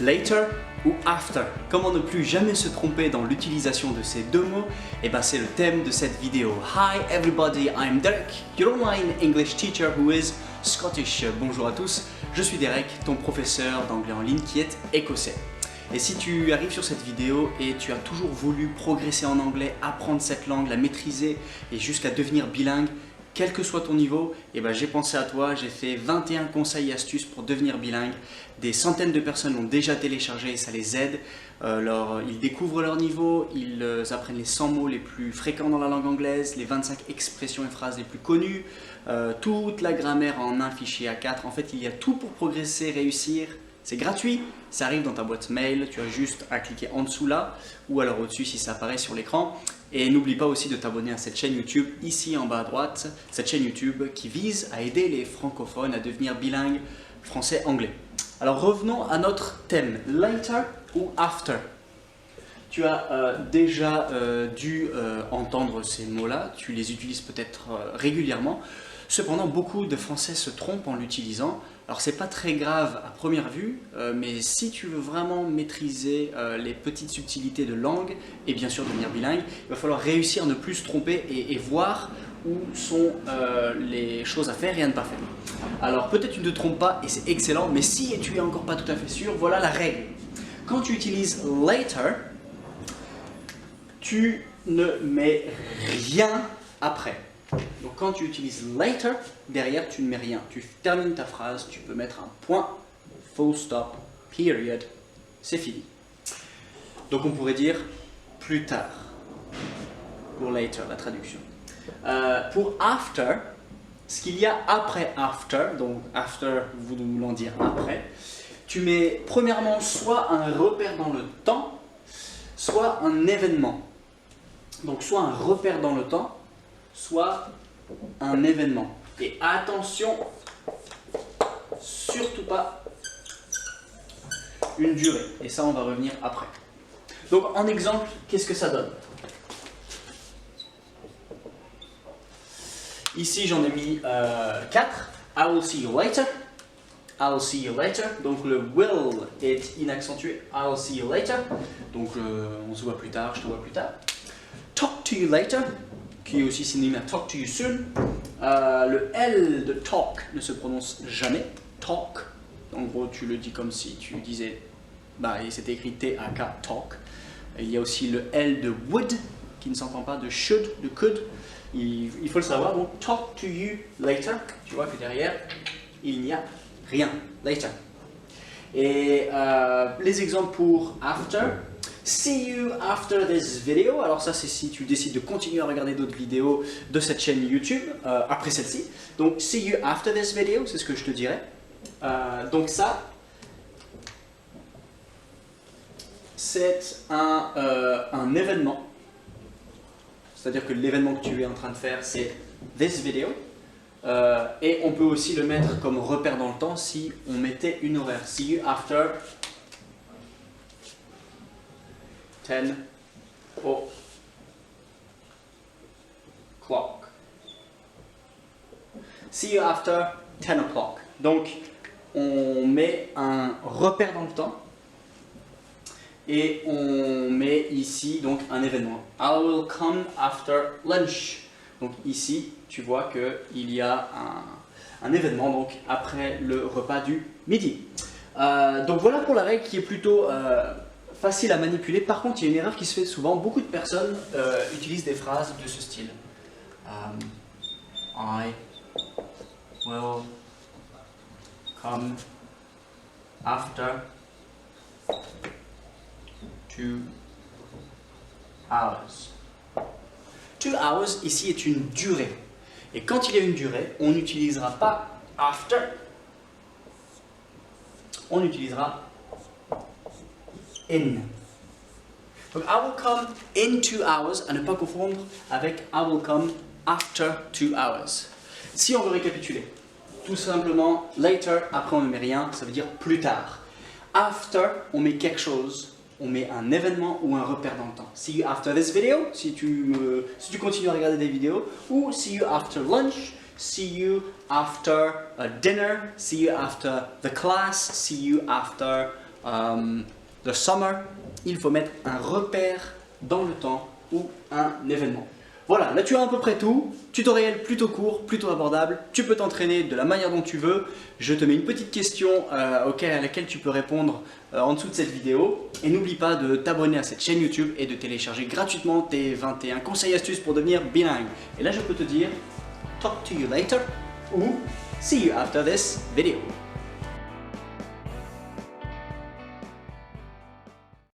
Later ou after. Comment ne plus jamais se tromper dans l'utilisation de ces deux mots? Et ben c'est le thème de cette vidéo. Hi everybody, I'm Derek, your online English teacher who is Scottish. Bonjour à tous, je suis Derek, ton professeur d'anglais en ligne qui est écossais. Et si tu arrives sur cette vidéo et tu as toujours voulu progresser en anglais, apprendre cette langue, la maîtriser et jusqu'à devenir bilingue, quel que soit ton niveau, eh ben j'ai pensé à toi, j'ai fait 21 conseils et astuces pour devenir bilingue. Des centaines de personnes l'ont déjà téléchargé et ça les aide. Ils découvrent leur niveau, ils apprennent les 100 mots les plus fréquents dans la langue anglaise, les 25 expressions et phrases les plus connues, toute la grammaire en un fichier A4. En fait, il y a tout pour progresser, réussir. C'est gratuit, ça arrive dans ta boîte mail, tu as juste à cliquer en dessous là, ou alors au-dessus si ça apparaît sur l'écran. Et n'oublie pas aussi de t'abonner à cette chaîne YouTube, ici en bas à droite, cette chaîne YouTube qui vise à aider les francophones à devenir bilingues français-anglais. Alors revenons à notre thème, later ou after. Tu as déjà dû entendre ces mots-là, tu les utilises peut-être régulièrement. Cependant, beaucoup de Français se trompent en l'utilisant. Alors c'est pas très grave à première vue, mais si tu veux vraiment maîtriser les petites subtilités de langue et bien sûr devenir bilingue, il va falloir réussir à ne plus se tromper et voir où sont les choses à faire et à ne pas faire. Alors peut-être tu ne te trompes pas et c'est excellent, mais si tu es encore pas tout à fait sûr, voilà la règle. Quand tu utilises later, tu ne mets rien après. Donc quand tu utilises later, derrière tu ne mets rien. Tu termines ta phrase, tu peux mettre un point, full stop, period, c'est fini. Donc on pourrait dire plus tard, pour later, la traduction. Pour after, ce qu'il y a après after, donc after voulant dire après, tu mets premièrement soit un repère dans le temps, soit un événement. Donc soit un repère dans le temps, soit un événement. Et attention, surtout pas une durée. Et ça, on va revenir après. Donc en exemple, qu'est-ce que ça donne? Ici, j'en ai mis 4. I will see you later. I will see you later. Donc le will est inaccentué. I will see you later. Donc on se voit plus tard, je te vois plus tard. Talk to you later, qui est aussi synonyme à talk to you soon. Le L de talk ne se prononce jamais. Talk. En gros, tu le dis comme si tu disais, c'était écrit T-A-K, talk. Il y a aussi le L de would, qui ne s'entend pas, de should, de could. Il faut le savoir, donc talk to you later. Tu vois que derrière, il n'y a rien. Later. Et les exemples pour after. See you after this video. Alors ça c'est si tu décides de continuer à regarder d'autres vidéos de cette chaîne YouTube après celle-ci. Donc see you after this video, c'est ce que je te dirais. Donc ça, c'est un événement. C'est-à-dire que l'événement que tu es en train de faire c'est this video. Et on peut aussi le mettre comme repère dans le temps si on mettait une horaire. See you after 10 o'clock. See you after 10 o'clock. Donc, on met un repère dans le temps et on met ici donc un événement. I will come after lunch. Donc ici, tu vois qu'il y a un événement donc après le repas du midi. Donc voilà pour la règle qui est plutôt facile à manipuler. Par contre, il y a une erreur qui se fait souvent. Beaucoup de personnes utilisent des phrases de ce style. I will come after 2 hours. 2 hours, ici, est une durée. Et quand il y a une durée, on n'utilisera pas after. On utilisera in. Donc, I will come in 2 hours, à ne pas confondre avec I will come after 2 hours. Si on veut récapituler, tout simplement, later, après on ne met rien, ça veut dire plus tard. After, on met quelque chose, on met un événement ou un repère dans le temps. See you after this video, si tu continues à regarder des vidéos, ou see you after lunch, see you after dinner, see you after the class, see you after the summer, il faut mettre un repère dans le temps ou un événement. Voilà, là tu as à peu près tout, tutoriel plutôt court, plutôt abordable, tu peux t'entraîner de la manière dont tu veux. Je te mets une petite question à laquelle tu peux répondre en dessous de cette vidéo. Et n'oublie pas de t'abonner à cette chaîne YouTube et de télécharger gratuitement tes 21 conseils astuces pour devenir bilingue. Et là je peux te dire, talk to you later ou see you after this video.